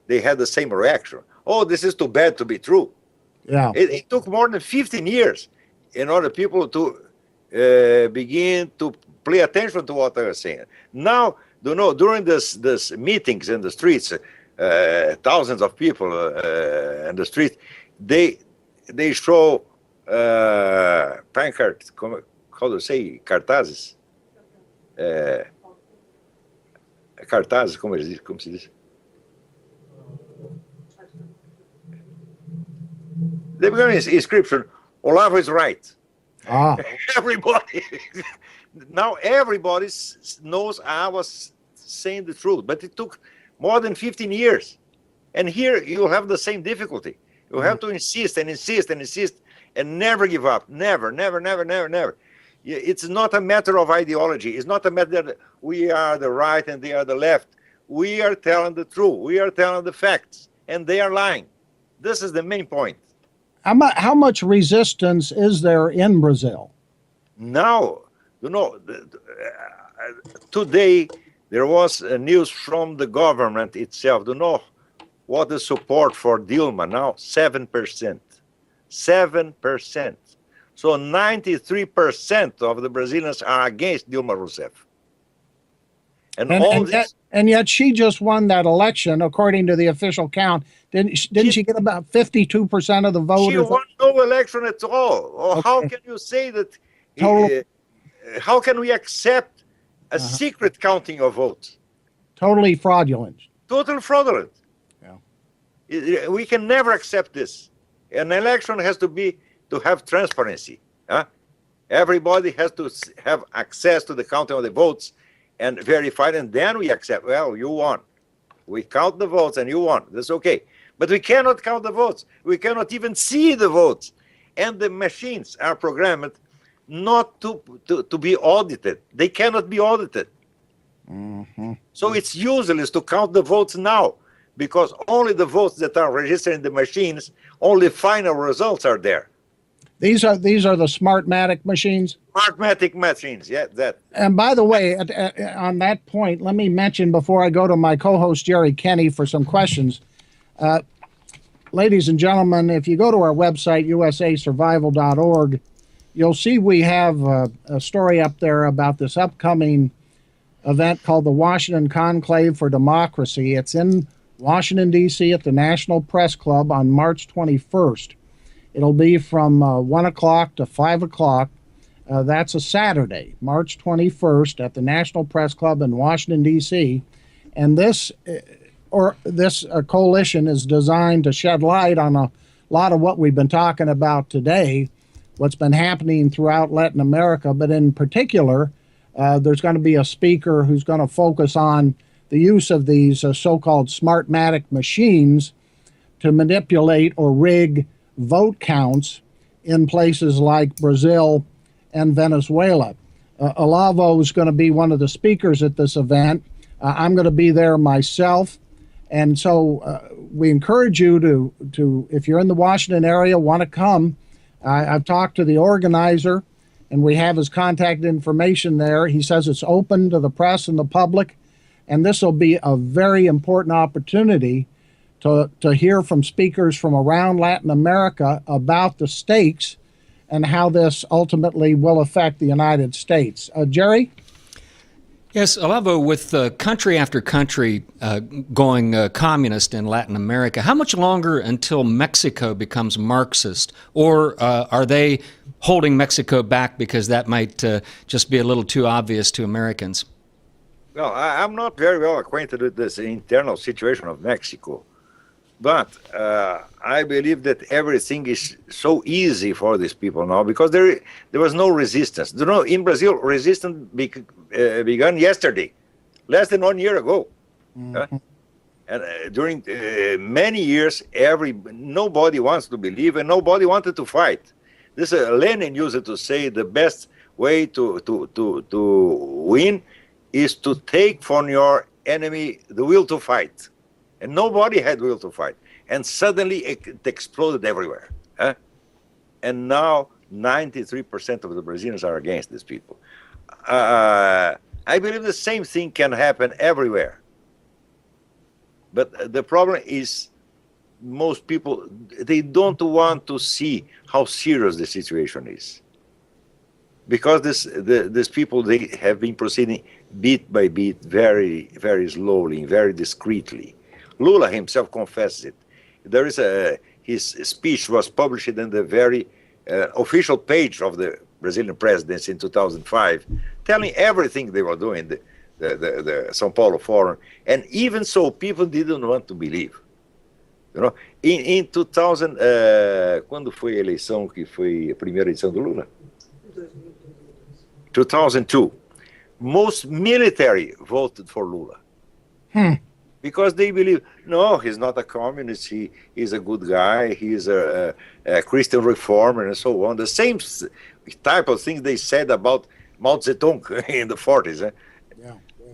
they had the same reaction. Oh, this is too bad to be true. Yeah. It took more than 15 years in order people to begin to pay attention to what I was saying. Now, you know, during this meetings in the streets, thousands of people in the street, they show pancards, how do you say, cartazes? Cartazes, como se diz? They become inscription, Olavo is right. Everybody, now everybody knows I was saying the truth, but it took more than 15 years. And here you have the same difficulty. You have to insist and insist and insist and never give up. Never, never, never, never, never. It's not a matter of ideology. It's not a matter that we are the right and they are the left. We are telling the truth. We are telling the facts, and they are lying. This is the main point. How much resistance is there in Brazil? Now, you know, today there was news from the government itself. You know what the support for Dilma now? 7%. 7%. So 93% of the Brazilians are against Dilma Rousseff. And yet she just won that election, according to the official count. Didn't she get about 52% of the vote? She won no election at all. Okay. How can you say that? How can we accept a secret counting of votes? Totally fraudulent. Totally fraudulent. Yeah. We can never accept this. An election has to have transparency. Everybody has to have access to the counting of the votes and verify, and then we accept, well, you won. We count the votes and you won. That's okay. But we cannot count the votes. We cannot even see the votes. And the machines are programmed not to be audited. They cannot be audited. So it's useless to count the votes now, because only the votes that are registered in the machines, only final results are there. These are the Smartmatic machines? Smartmatic machines, yeah, that. And by the way, on that point, let me mention before I go to my co-host Jerry Kenny for some questions. Ladies and gentlemen, if you go to our website, usasurvival.org, you'll see we have a story up there about this upcoming event called the Washington Conclave for Democracy. It's in Washington, D.C. at the National Press Club on March 21st. It'll be from 1 o'clock to 5 o'clock. That's a Saturday, March 21st at the National Press Club in Washington, D.C. And this coalition is designed to shed light on a lot of what we've been talking about today, what's been happening throughout Latin America. But in particular, there's going to be a speaker who's going to focus on the use of these so-called Smartmatic machines to manipulate or rig vote counts in places like Brazil and Venezuela. Olavo is going to be one of the speakers at this event. I'm going to be there myself. And so we encourage you to, if you're in the Washington area, want to come. I've talked to the organizer, and we have his contact information there. He says it's open to the press and the public, and this will be a very important opportunity to hear from speakers from around Latin America about the stakes and how this ultimately will affect the United States. Jerry? Yes, Olavo, with country after country going communist in Latin America, how much longer until Mexico becomes Marxist? Or are they holding Mexico back because that might just be a little too obvious to Americans? Well, I'm not very well acquainted with this internal situation of Mexico, but I believe that everything is so easy for these people now because there was no resistance. You know, in Brazil, resistance began yesterday, less than 1 year ago. Mhm. And during many years, nobody wants to believe and nobody wanted to fight. This Lenin used it to say the best way to win is to take from your enemy the will to fight. And nobody had will to fight. And suddenly it exploded everywhere. And now 93% of the Brazilians are against these people. I believe the same thing can happen everywhere. But the problem is most people, they don't want to see how serious the situation is. Because these people, they have been proceeding bit by bit, very, very slowly, very discreetly. Lula himself confesses it. There is his speech was published in the very official page of the Brazilian presidency in 2005, telling everything they were doing, the São Paulo Forum, and even so, people didn't want to believe. You know, in 2000, quando foi a eleição que foi a primeira edição do Lula? 2002. Most military voted for Lula. Because they believe, no, he's not a communist, he is a good guy, he is a Christian reformer and so on. The same type of things they said about Mao Zedong in the 40s.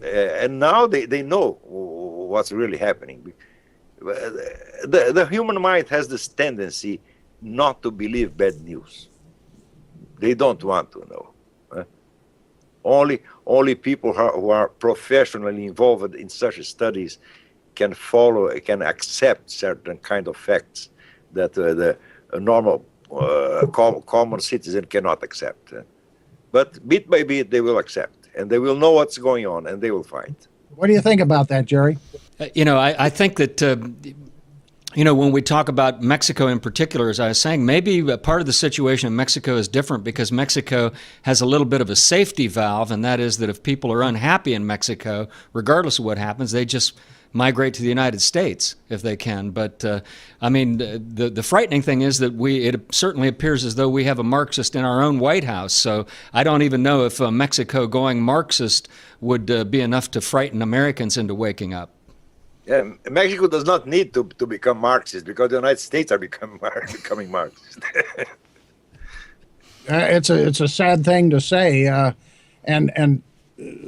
And now they know what's really happening. The human mind has this tendency not to believe bad news. They don't want to know. Only people who are professionally involved in such studies can accept certain kind of facts that the normal common citizen cannot accept. But bit by bit they will accept, and they will know what's going on, and they will fight. What do you think about that, Jerry? I think that, when we talk about Mexico in particular, as I was saying, maybe part of the situation in Mexico is different because Mexico has a little bit of a safety valve, and that is that if people are unhappy in Mexico, regardless of what happens, they just migrate to the United States if they can. But the frightening thing is that it certainly appears as though we have a Marxist in our own White House. So I don't even know if Mexico going Marxist would be enough to frighten Americans into waking up. Yeah, Mexico does not need to become Marxist because the United States are becoming Marxist. It's a sad thing to say, and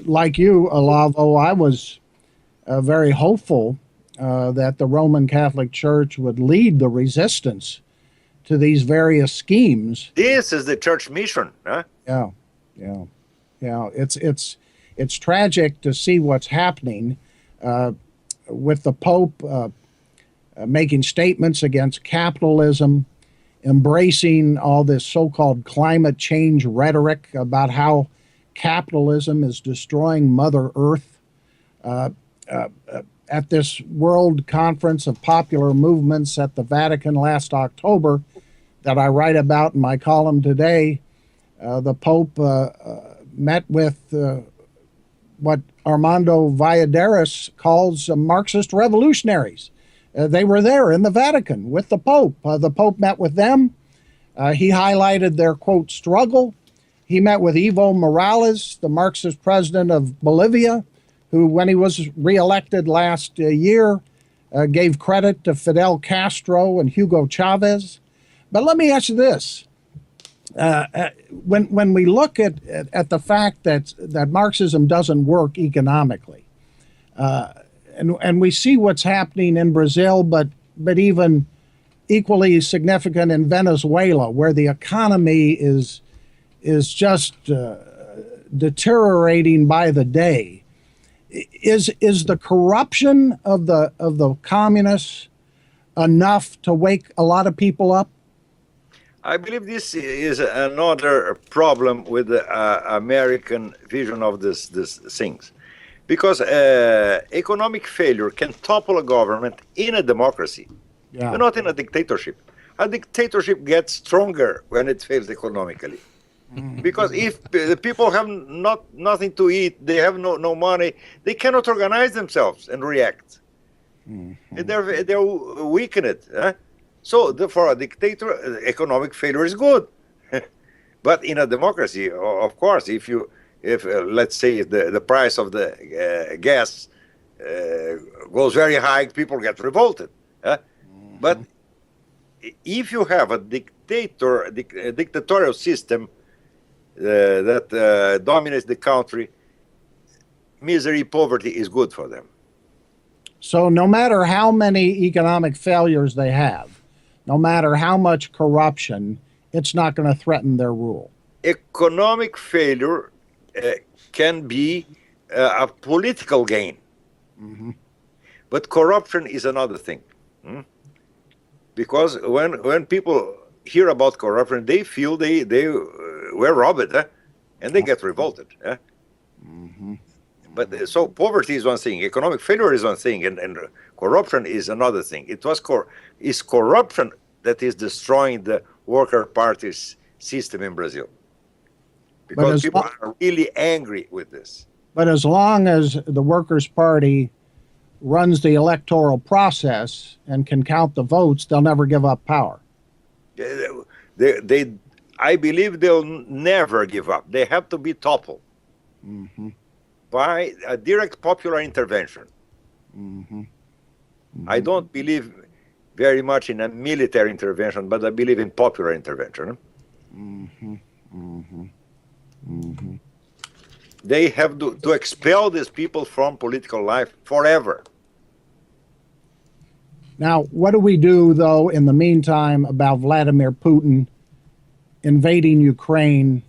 like you, Olavo, I was very hopeful that the Roman Catholic Church would lead the resistance to these various schemes. This is the church mission, huh? Yeah. It's tragic to see what's happening with the Pope making statements against capitalism, embracing all this so-called climate change rhetoric about how capitalism is destroying Mother Earth. At this World Conference of Popular Movements at the Vatican last October that I write about in my column today, the Pope met with what Armando Valladares calls Marxist revolutionaries. They were there in the Vatican with the Pope. The Pope met with them. He highlighted their, quote, struggle. He met with Evo Morales, the Marxist president of Bolivia, who, when he was reelected last year, gave credit to Fidel Castro and Hugo Chavez. But let me ask you this. When we look at the fact that Marxism doesn't work economically, and we see what's happening in Brazil, but even equally significant in Venezuela, where the economy is just deteriorating by the day, is the corruption of the communists enough to wake a lot of people up? I believe this is another problem with the American vision of these things. Because economic failure can topple a government in a democracy, not in a dictatorship. A dictatorship gets stronger when it fails economically. Because if the people have nothing to eat, they have no money, they cannot organize themselves and react. They're weakened. So for a dictator, economic failure is good. But in a democracy, of course, if let's say the price of the gas goes very high, people get revolted. But if you have a dictatorial system that dominates the country, misery, poverty is good for them. So no matter how many economic failures they have, no matter how much corruption, it's not going to threaten their rule. Economic failure can be a political gain. But corruption is another thing. Because when people hear about corruption, they feel they were robbed, and they get revolted. But so poverty is one thing, economic failure is one thing, and corruption is another thing. It's corruption that is destroying the Worker Party's system in Brazil. Because people are really angry with this. But as long as the Workers' Party runs the electoral process and can count the votes, they'll never give up power. I believe they'll never give up. They have to be toppled by a direct popular intervention. I don't believe very much in a military intervention, but I believe in popular intervention. They have to expel these people from political life forever. Now, what do we do, though, in the meantime about Vladimir Putin invading Ukraine?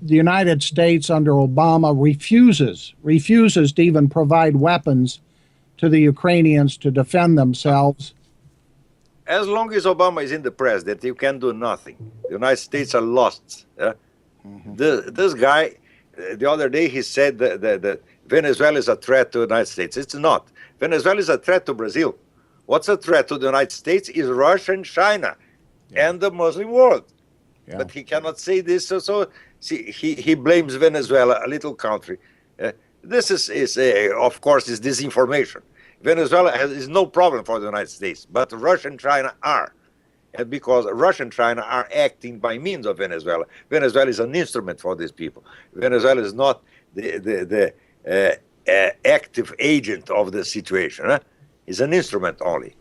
The United States under Obama refuses to even provide weapons to the Ukrainians to defend themselves. As long as Obama is in the president, you can do nothing. The United States are lost. This guy, the other day, he said that Venezuela is a threat to the United States. It's not. Venezuela is a threat to Brazil. What's a threat to the United States is Russia and China and the Muslim world. But he cannot say this. So see, he blames Venezuela, a little country. This is of course, is disinformation. Venezuela is no problem for the United States, but Russia and China are. And because Russia and China are acting by means of Venezuela. Venezuela is an instrument for these people. Venezuela is not the active agent of the situation. It's an instrument only.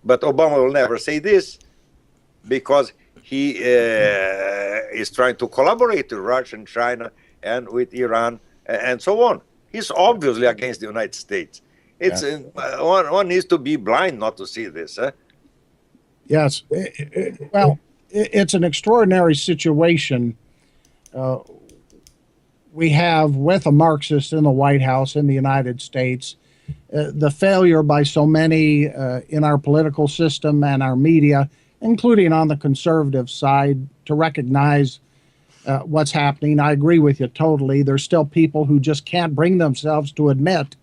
But Obama will never say this because he is trying to collaborate with Russia and China and with Iran and so on. He's obviously against the United States. It's one needs to be blind not to see this. Yes. Well, it's an extraordinary situation we have with a Marxist in the White House in the United States. The failure by so many in our political system and our media, including on the conservative side, to recognize what's happening. I agree with you totally. There's still people who just can't bring themselves to admit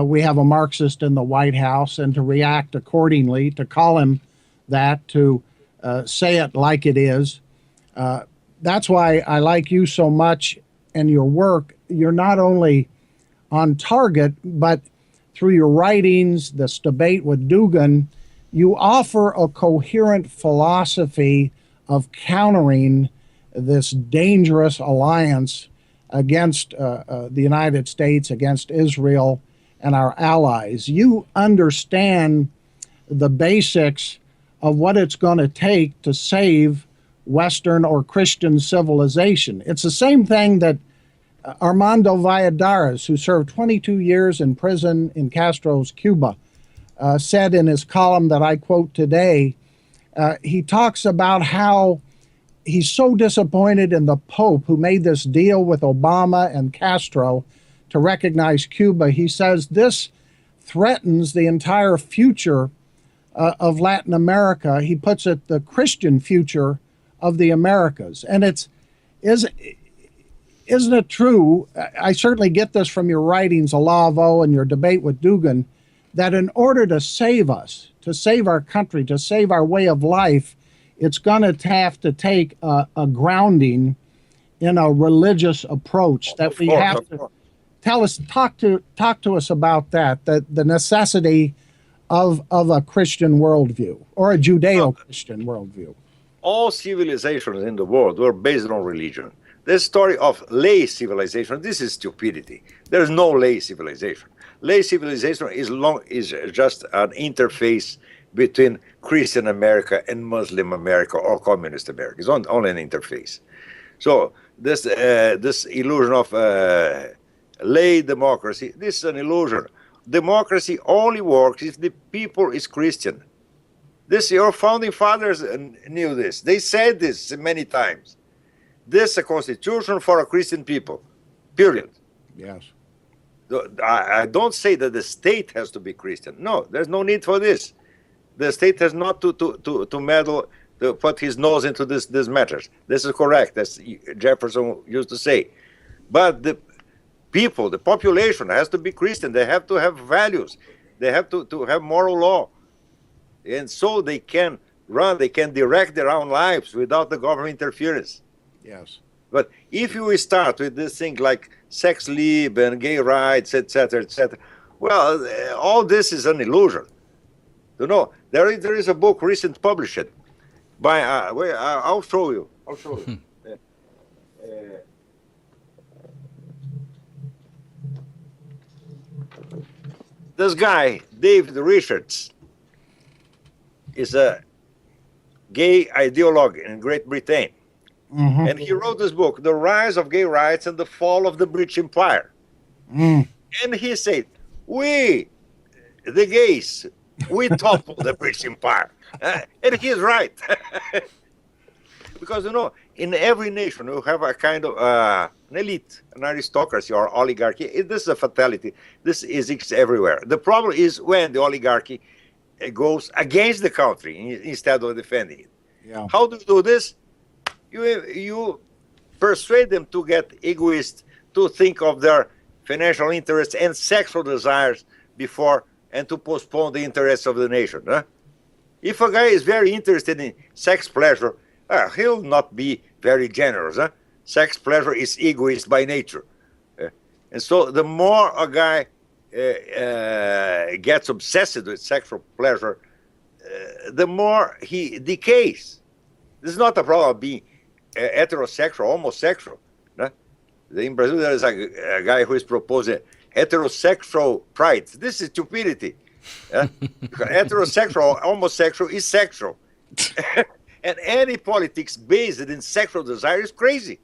we have a Marxist in the White House and to react accordingly, to call him that, to say it like it is. That's why I like you so much and your work. You're not only on target, but through your writings, this debate with Dugin, you offer a coherent philosophy of countering this dangerous alliance against the United States, against Israel and our allies. You understand the basics of what it's going to take to save Western or Christian civilization. It's the same thing that Armando Valladares, who served 22 years in prison in Castro's Cuba, said in his column that I quote today. He talks about how he's so disappointed in the Pope who made this deal with Obama and Castro to recognize Cuba. He says this threatens the entire future of Latin America. He puts it the Christian future of the Americas. And isn't it true, I certainly get this from your writings, Olavo, and your debate with Dugin, that in order to save us, to save our country, to save our way of life, it's going to have to take a grounding in a religious approach that we have to talk to us about that, the necessity of a Christian worldview or a Judeo-Christian worldview. All civilizations in the world were based on religion. The story of lay civilization, this is stupidity. There's no lay civilization. Lay civilization is just an interface between Christian America and Muslim America or Communist America. It's only an interface. So this illusion of lay democracy, this is an illusion. Democracy only works if the people is Christian. Your founding fathers knew this. They said this many times. This is a constitution for a Christian people, period. Yes. I don't say that the state has to be Christian. No, there's no need for this. The state has not to meddle, to put his nose into these matters. This is correct, as Jefferson used to say. But the people, the population has to be Christian. They have to have values. They have to have moral law. And so they can direct their own lives without the government interference. Yes. But if you start with this thing like sex lib and gay rights, etc., well, all this is an illusion. You know, there is a book recently published by, I'll show you. This guy, David Richards, is a gay ideologue in Great Britain. Mm-hmm. And he wrote this book, The Rise of Gay Rights and the Fall of the British Empire. Mm. And he said, we, the gays, we toppled the British Empire. And he's right. Because, you know, in every nation, you have a kind of an elite, an aristocracy or oligarchy. This is a fatality. This exists everywhere. The problem is when the oligarchy goes against the country instead of defending it. Yeah. How do you do this? You persuade them to get egoist, to think of their financial interests and sexual desires before, and to postpone the interests of the nation. Huh? If a guy is very interested in sex pleasure, he'll not be very generous. Huh? Sex pleasure is egoist by nature. And so the more a guy gets obsessed with sexual pleasure, the more he decays. This is not a problem of being heterosexual, homosexual. Né? In Brazil, there is a guy who is proposing heterosexual pride. This is stupidity. Heterosexual, homosexual is sexual. And any politics based in sexual desire is crazy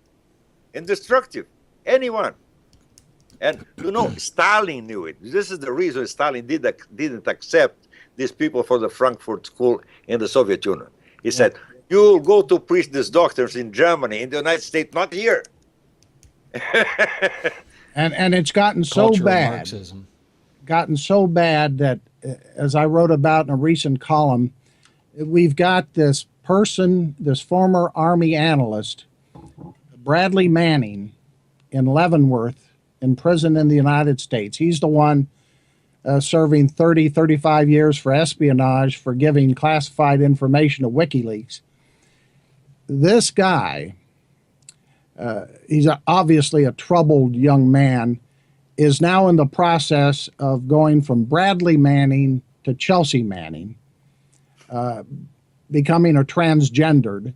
and destructive. Anyone. And, you know, Stalin knew it. This is the reason Stalin didn't accept these people for the Frankfurt School in the Soviet Union. He said, you'll go to preach these doctors in Germany, in the United States, not here. and it's gotten so bad. Marxism. Gotten so bad that, as I wrote about in a recent column, we've got this person, this former Army analyst, Bradley Manning, in Leavenworth, in prison in the United States. He's the one serving 35 years for espionage for giving classified information to WikiLeaks. This guy, he's obviously a troubled young man, is now in the process of going from Bradley Manning to Chelsea Manning, becoming a transgendered.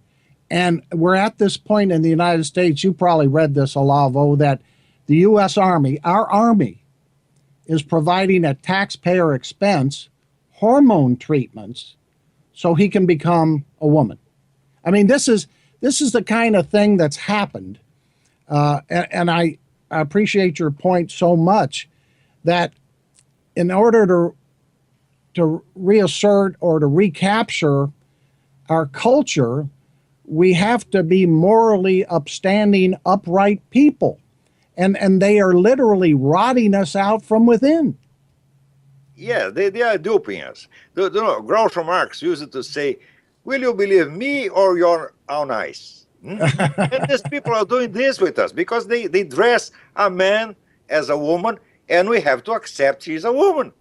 And we're at this point in the United States, you probably read this, Olavo, that the U.S. Army, our Army, is providing at taxpayer expense hormone treatments so he can become a woman. I mean, this is the kind of thing that's happened. And I appreciate your point so much that in order to reassert or to recapture our culture, we have to be morally upstanding, upright people. And they are literally rotting us out from within. Yeah, they are duping us. Groucho Marx used to say, will you believe me or your own eyes? And these people are doing this with us because they dress a man as a woman and we have to accept she's a woman.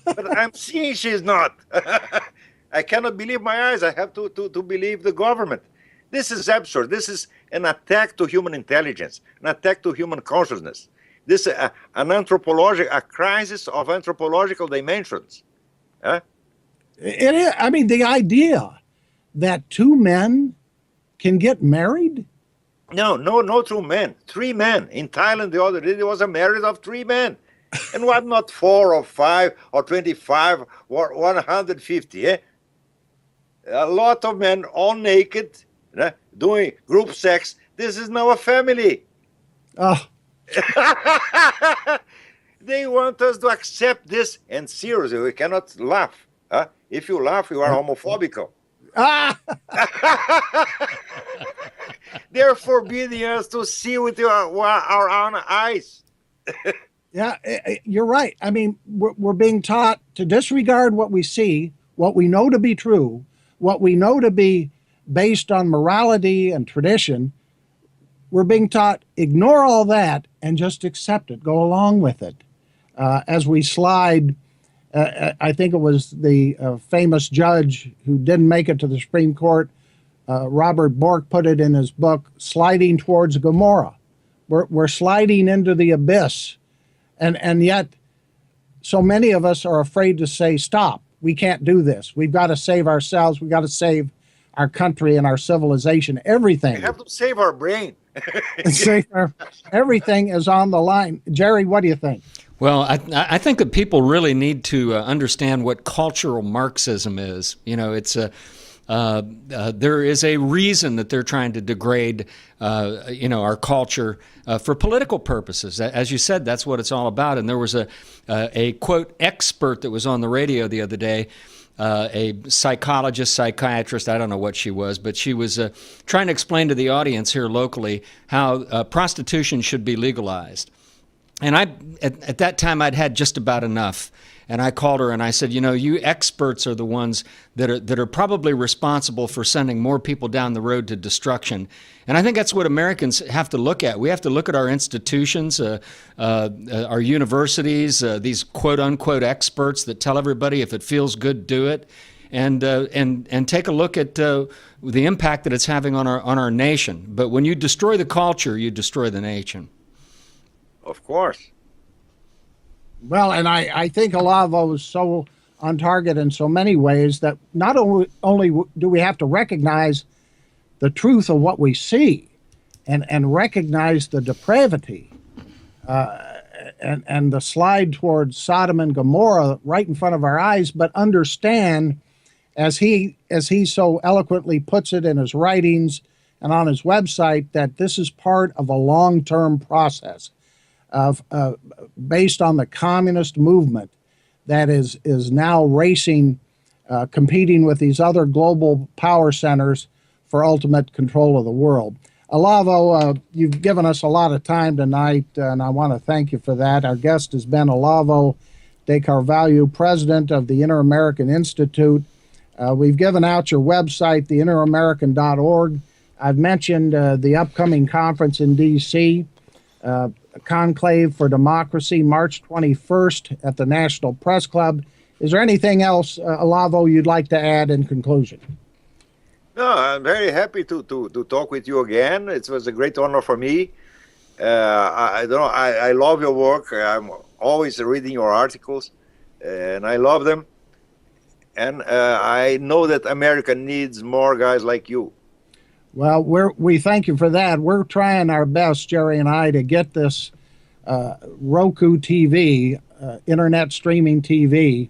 But I'm seeing she's not. I cannot believe my eyes. I have to believe the government. This is absurd. This is an attack to human intelligence, an attack to human consciousness. This is a crisis of anthropological dimensions. Huh? It is. I mean, the idea that two men can get married? No, two men. 3 men. In Thailand the other day, there was a marriage of 3 men. And what, not 4 or 5 or 25 or 150, eh? A lot of men, all naked, doing group sex. This is now a family. Oh. They want us to accept this, and seriously, we cannot laugh. Huh? If you laugh, you are homophobic. Ah! They're forbidding us to see with our own eyes. Yeah, you're right. I mean, we're being taught to disregard what we see, what we know to be true, what we know to be based on morality and tradition. We're being taught, ignore all that and just accept it, go along with it. As we slide, I think it was the famous judge who didn't make it to the Supreme Court, Robert Bork, put it in his book, Sliding Towards Gomorrah. We're sliding into the abyss. And yet, so many of us are afraid to say, stop, we can't do this. We've got to save ourselves. We've got to save our country and our civilization, everything. We have to save our brain. Everything is on the line. Jerry, what do you think? Well, I think that people really need to understand what cultural Marxism is. You know, it's there is a reason that they're trying to degrade, our culture for political purposes. As you said, that's what it's all about. And there was a quote expert that was on the radio the other day, a psychologist, psychiatrist, I don't know what she was, but she was trying to explain to the audience here locally how prostitution should be legalized. And at that time, I'd had just about enough. And I called her and I said, you experts are the ones that are probably responsible for sending more people down the road to destruction. And I think that's what Americans have to look at. We have to look at our institutions, our universities, these quote unquote experts that tell everybody if it feels good, do it, and take a look at the impact that it's having on our nation. But when you destroy the culture, you destroy the nation. Of course. Well, and I think Olavo is so on target in so many ways that not only do we have to recognize the truth of what we see and recognize the depravity and the slide towards Sodom and Gomorrah right in front of our eyes, but understand, as he so eloquently puts it in his writings and on his website, that this is part of a long-term process of based on the communist movement that is now racing, competing with these other global power centers for ultimate control of the world. Olavo, you've given us a lot of time tonight, and I want to thank you for that. Our guest has been Olavo de Carvalho, president of the Inter-American Institute. We've given out your website, theinteramerican.org. I've mentioned the upcoming conference in D.C., Conclave for Democracy, March 21st at the National Press Club. Is there anything else, Olavo, you'd like to add in conclusion? No, I'm very happy to talk with you again. It was a great honor for me. I love your work. I'm always reading your articles, and I love them. And I know that America needs more guys like you. Well, we thank you for that. We're trying our best, Jerry and I, to get this Roku TV, internet streaming TV,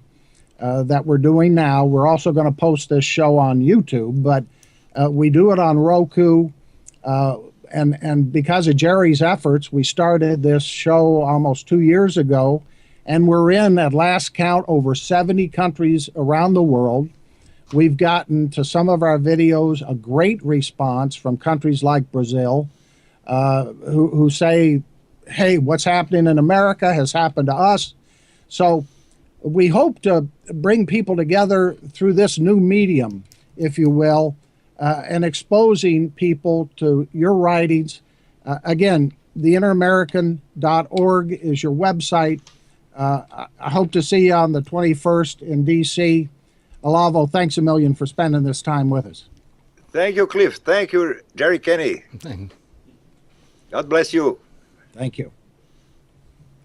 that we're doing now. We're also going to post this show on YouTube, but we do it on Roku. And because of Jerry's efforts, we started this show almost 2 years ago, and we're in, at last count, over 70 countries around the world. We've gotten to some of our videos a great response from countries like Brazil, who say, hey, what's happening in America has happened to us. So we hope to bring people together through this new medium, if you will, and exposing people to your writings. Again, theinteramerican.org is your website. I hope to see you on the 21st in D.C. Olavo, thanks a million for spending this time with us. Thank you, Cliff. Thank you, Jerry Kenny. God bless you. Thank you.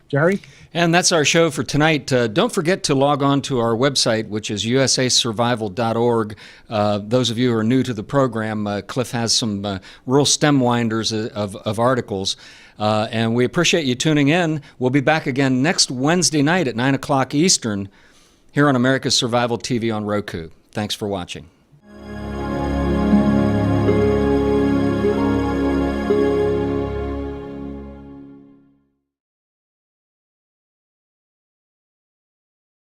Jerry? And that's our show for tonight. Don't forget to log on to our website, which is usasurvival.org. Those of you who are new to the program, Cliff has some real stem winders of articles. And we appreciate you tuning in. We'll be back again next Wednesday night at 9 o'clock Eastern here on America's Survival TV on Roku. Thanks for watching.